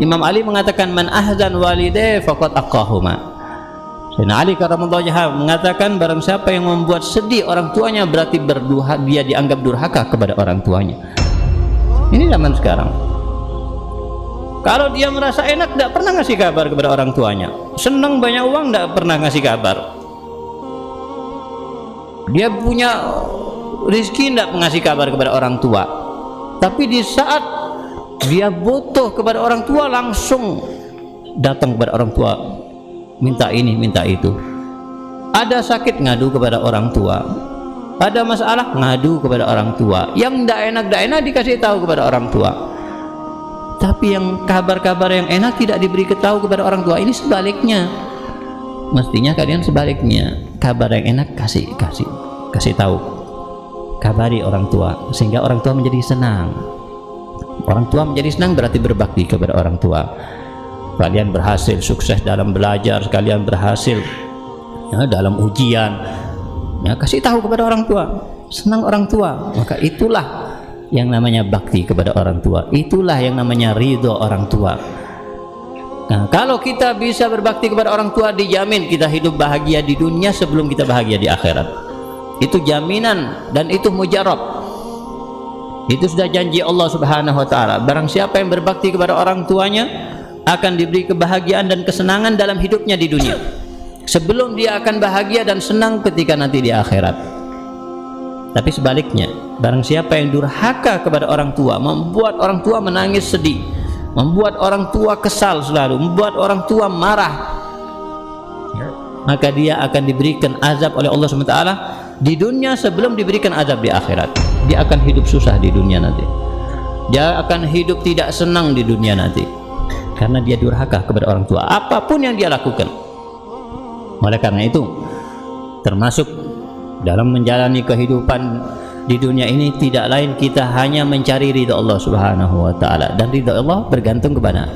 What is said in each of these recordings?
Imam Ali mengatakan man ahzan walidayhi faqad aqahuma. Sayyidina Ali karramallahu wajhahu mengatakan barang siapa yang membuat sedih orang tuanya berarti dia dianggap durhaka kepada orang tuanya. Ini zaman sekarang. Kalau dia merasa enak tidak pernah ngasih kabar kepada orang tuanya, senang banyak uang tidak pernah ngasih kabar, dia punya rezeki tidak mengasih kabar kepada orang tua. Tapi di saat dia butuh kepada orang tua langsung datang kepada orang tua, minta ini minta itu. Ada sakit ngadu kepada orang tua, ada masalah ngadu kepada orang tua. Yang tidak enak dikasih tahu kepada orang tua. Tapi yang kabar-kabar yang enak tidak diberi ketahui kepada orang tua. Ini sebaliknya. Mestinya kalian sebaliknya. Kabar yang enak kasih tahu. Kabari orang tua sehingga orang tua menjadi senang. Orang tua menjadi senang berarti berbakti kepada orang tua. Kalian berhasil sukses dalam belajar, kalian berhasil ya, dalam ujian. Ya, kasih tahu kepada orang tua. Senang orang tua. Maka itulah yang namanya bakti kepada orang tua, itulah yang namanya ridho orang tua. Nah, kalau kita bisa berbakti kepada orang tua, dijamin kita hidup bahagia di dunia sebelum kita bahagia di akhirat. Itu jaminan dan itu mujarab. Itu sudah janji Allah Subhanahu wa taala. Barang siapa yang berbakti kepada orang tuanya akan diberi kebahagiaan dan kesenangan dalam hidupnya di dunia. Sebelum dia akan bahagia dan senang ketika nanti di akhirat. Tapi sebaliknya, barang siapa yang durhaka kepada orang tua, membuat orang tua menangis sedih, membuat orang tua kesal selalu, membuat orang tua marah, maka dia akan diberikan azab oleh Allah SWT di dunia sebelum diberikan azab di akhirat. Dia akan hidup susah di dunia nanti. Dia akan hidup tidak senang di dunia nanti karena dia durhaka kepada orang tua, apapun yang dia lakukan. Oleh karena itu, termasuk dalam menjalani kehidupan di dunia ini tidak lain kita hanya mencari ridha Allah Subhanahu wa taala, dan ridha Allah bergantung kepada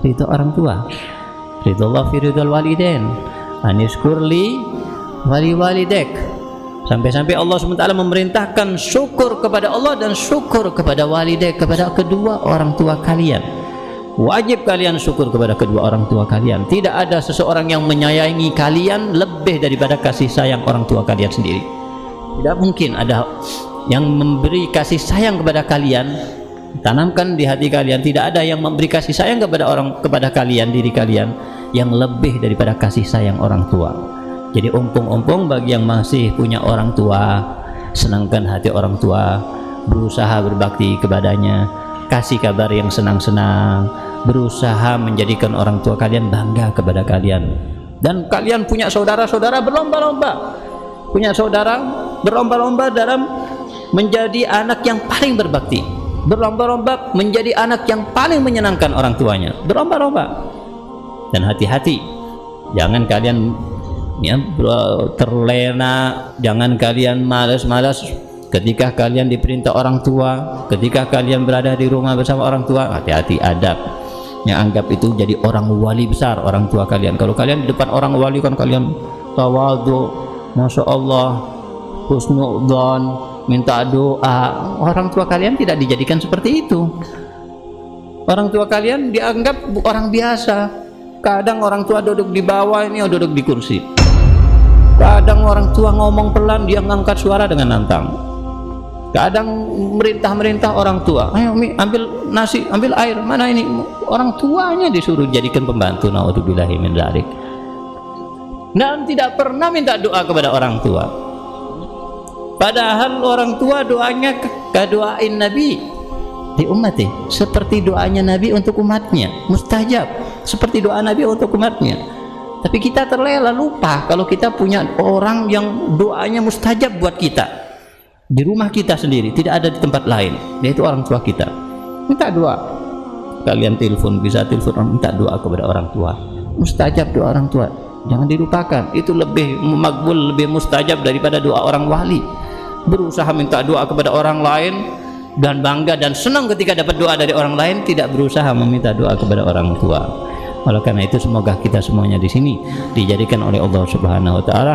ridha orang tua. Ridha Allah fi ridhal walidain, anishkurli wali walidek. Sampai-sampai Allah SWT memerintahkan syukur kepada Allah dan syukur kepada walidek, kepada kedua orang tua kalian. Wajib kalian syukur kepada kedua orang tua kalian. Tidak ada seseorang yang menyayangi kalian lebih daripada kasih sayang orang tua kalian sendiri. Tidak mungkin ada yang memberi kasih sayang kepada kalian, tanamkan di hati kalian, tidak ada yang memberi kasih sayang kepada kalian, diri kalian, yang lebih daripada kasih sayang orang tua. Jadi umpung-umpung bagi yang masih punya orang tua, senangkan hati orang tua, berusaha berbakti kepadanya, kasih kabar yang senang-senang, berusaha menjadikan orang tua kalian bangga kepada kalian. Dan kalian punya saudara-saudara berlomba-lomba, punya saudara berlomba-lomba dalam menjadi anak yang paling berbakti, berlomba-lomba menjadi anak yang paling menyenangkan orang tuanya, berlomba-lomba. Dan hati-hati, jangan kalian ya, terlena, jangan kalian malas-malas ketika kalian diperintah orang tua, ketika kalian berada di rumah bersama orang tua. Hati-hati, adab. Yang anggap itu jadi orang wali besar orang tua kalian. Kalau kalian di depan orang wali kan kalian tawadhu, masya Allah, husnudzon, minta doa. Orang tua kalian tidak dijadikan seperti itu. Orang tua kalian dianggap orang biasa. Kadang orang tua duduk di bawah, ini duduk di kursi. Kadang orang tua ngomong pelan, dia ngangkat suara dengan lantang. Kadang merintah orang tua, ayo Mi, ambil nasi, ambil air, mana ini? Orang tuanya disuruh jadikan pembantu. Naudzubillahi min dzalik. Dan tidak pernah minta doa kepada orang tua. Padahal orang tua doanya kadoain Nabi di umatnya, seperti doanya Nabi untuk umatnya, mustajab seperti doa Nabi untuk umatnya. Tapi kita terlena, lupa kalau kita punya orang yang doanya mustajab buat kita di rumah kita sendiri, tidak ada di tempat lain, yaitu orang tua kita. Minta doa. Kalian telepon, bisa telepon, minta doa kepada orang tua, mustajab doa orang tua, jangan dilupakan. Itu lebih makbul, lebih mustajab daripada doa orang wali. Berusaha minta doa kepada orang lain dan bangga dan senang ketika dapat doa dari orang lain, tidak berusaha meminta doa kepada orang tua. Oleh karena itu semoga kita semuanya di sini dijadikan oleh Allah Subhanahu wa taala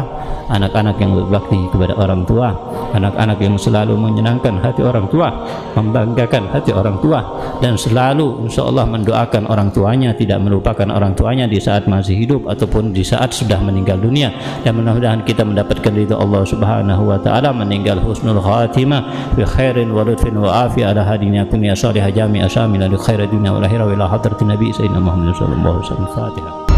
anak-anak yang berbakti kepada orang tua, anak-anak yang selalu menyenangkan hati orang tua, membanggakan hati orang tua, dan selalu insyaallah mendoakan orang tuanya, tidak melupakan orang tuanya di saat masih hidup ataupun di saat sudah meninggal dunia. Dan mudah-mudahan kita mendapatkan ridha Allah Subhanahu wa taala, meninggal husnul khatimah fi khairin wa lutfin wa afi ala hadina kunya salihah jami'a syamila li khairi dunya wal akhirah wa ila hadratin nabi sayyidina Muhammad sallallahu alaihi wasallam. Fatihah.